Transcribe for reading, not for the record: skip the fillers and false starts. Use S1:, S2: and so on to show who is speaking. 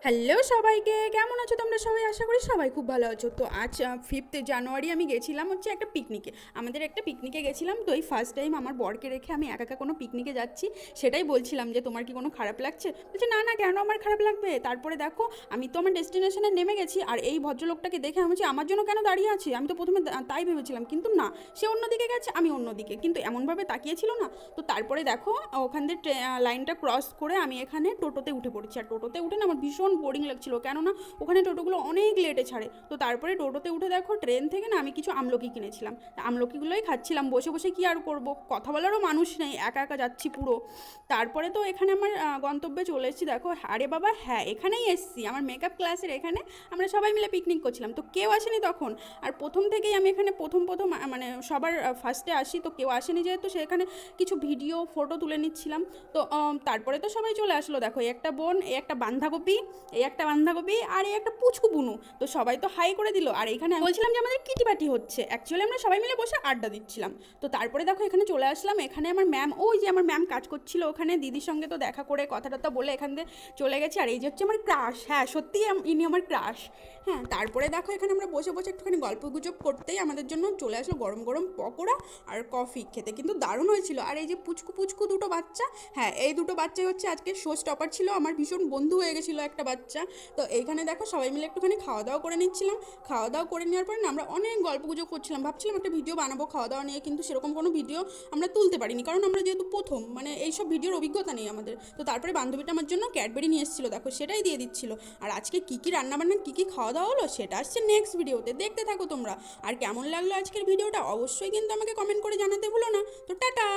S1: Hello সবাইকে, কেমন আছো তোমরা সবাই? আশা করি সবাই খুব ভালো আছো। তো আজ 5th জানুয়ারি আমি গেছিলাম হচ্ছে একটা পিকনিকে। আমাদের একটা পিকনিকে গেছিলাম। তো এই ফার্স্ট টাইম আমার বরকে রেখে আমি একা একা কোনো পিকনিকে যাচ্ছি। সেটাই বলছিলাম যে তোমার কি কোনো খারাপ লাগছে? বলছে না না, কেন আমার খারাপ লাগবে? তারপরে দেখো, আমি তো আমার ডেস্টিনেশনে নেমে গেছি, আর এই ভদ্রলোকটাকে দেখে আমি বলছি আমার জন্য কেন দাঁড়িয়ে আছে? আমি তো প্রথমে তাই ভেবেছিলাম, কিন্তু না, সে অন্যদিকে গেছে, আমি অন্যদিকে, কিন্তু এমনভাবে তাকিয়েছিল না। তো তারপরে দেখো, ওখান থেকে লাইনটা ক্রস করে আমি এখানে টোটোতে উঠে পড়েছি। আর টোটোতে উঠে না আমার ভীষণ বোরিং লাগছিল, কেননা ওখানে টোটোগুলো অনেক লেটে ছাড়ে। তো তারপরে টোটোতে উঠে দেখো, ট্রেন থেকে না আমি কিছু আমলকি কিনেছিলাম। আমলকিগুলোই খাচ্ছিলাম বসে বসে। কি আর করব, কথা বলারও মানুষ নেই, একা একা যাচ্ছি পুরো। তারপরে তো এখানে আমার গন্তব্যে চলে এসেছি। দেখো, আরে বাবা হ্যাঁ, এখানেই এসেছি আমার মেকআপ ক্লাসের এখানে। আমরা সবাই মিলে পিকনিক করছিলাম, তো কেউ আসেনি তখন। আর প্রথম থেকেই আমি এখানে প্রথম প্রথম মানে সবার ফার্স্টে আসি, তো কেউ আসেনি যেহেতু সেখানে কিছু ভিডিও ফটো তুলে নিচ্ছিলাম। তো তারপরে তো সবাই চলে আসলো। দেখো, এই একটা বোন, এই একটা বাঁধাকপি, এই একটা বাঁধাকপি, আর এই একটা পুচকু বুনু। তো সবাই তো হাই করে দিল। আর এখানে আমি বলছিলাম যে আমাদের কিটি পার্টি হচ্ছে, অ্যাকচুয়ালি আমরা সবাই মিলে বসে আড্ডা দিচ্ছিলাম। তো তারপরে দেখো এখানে চলে আসলাম। এখানে আমার ম্যাম, ওই যে আমার ম্যাম কাজ করছিল ওখানে, দিদির সঙ্গে তো দেখা করে কথা টথা বলে এখান থেকে চলে গেছি। আর এই যে হচ্ছে আমার ক্রাশ, হ্যাঁ সত্যিই ইনি আমার ক্রাশ। হ্যাঁ, তারপরে দেখো এখানে আমরা বসে বসে একটুখানি গল্প গুজব করতেই আমাদের জন্য চলে আসলো গরম গরম পকোড়া আর কফি। খেতে কিন্তু দারুণ হয়েছিল। আর এই যে পুচকু পুচকু দুটো বাচ্চা, হ্যাঁ এই দুটো বাচ্চাই হচ্ছে আজকে শো স্টপার ছিল, আমার ভীষণ বন্ধু হয়ে গেছিলো একটা বাচ্চা। তো এইখানে দেখো সবাই মিলে একটুখানি খাওয়া দাওয়া করে নিচ্ছিলাম। খাওয়া দাওয়া করে নেওয়ার পর না আমরা অনেক গল্প গুজব করছিলাম, ভাবছিলাম একটা ভিডিও বানাবো খাওয়া দাওয়া নিয়ে, কিন্তু সেরকম কোনো ভিডিও আমরা তুলতে পারিনি, কারণ আমরা যেহেতু প্রথম, মানে এইসব ভিডিওর অভিজ্ঞতা নেই আমাদের। তো তারপরে বান্ধবীটা আমার জন্য ক্যাডবেরি নিয়ে এসেছিলো, দেখো সেটাই দিয়ে দিচ্ছিল। আর আজকে কী কী রান্নাবান্না কী কী খাওয়া দাওয়া হলো সেটা আসছে নেক্সট ভিডিওতে, দেখতে থাকো তোমরা। আর কেমন লাগলো আজকের ভিডিওটা অবশ্যই কিন্তু আমাকে কমেন্ট করে জানাতে ভুলো না। তো টাটা।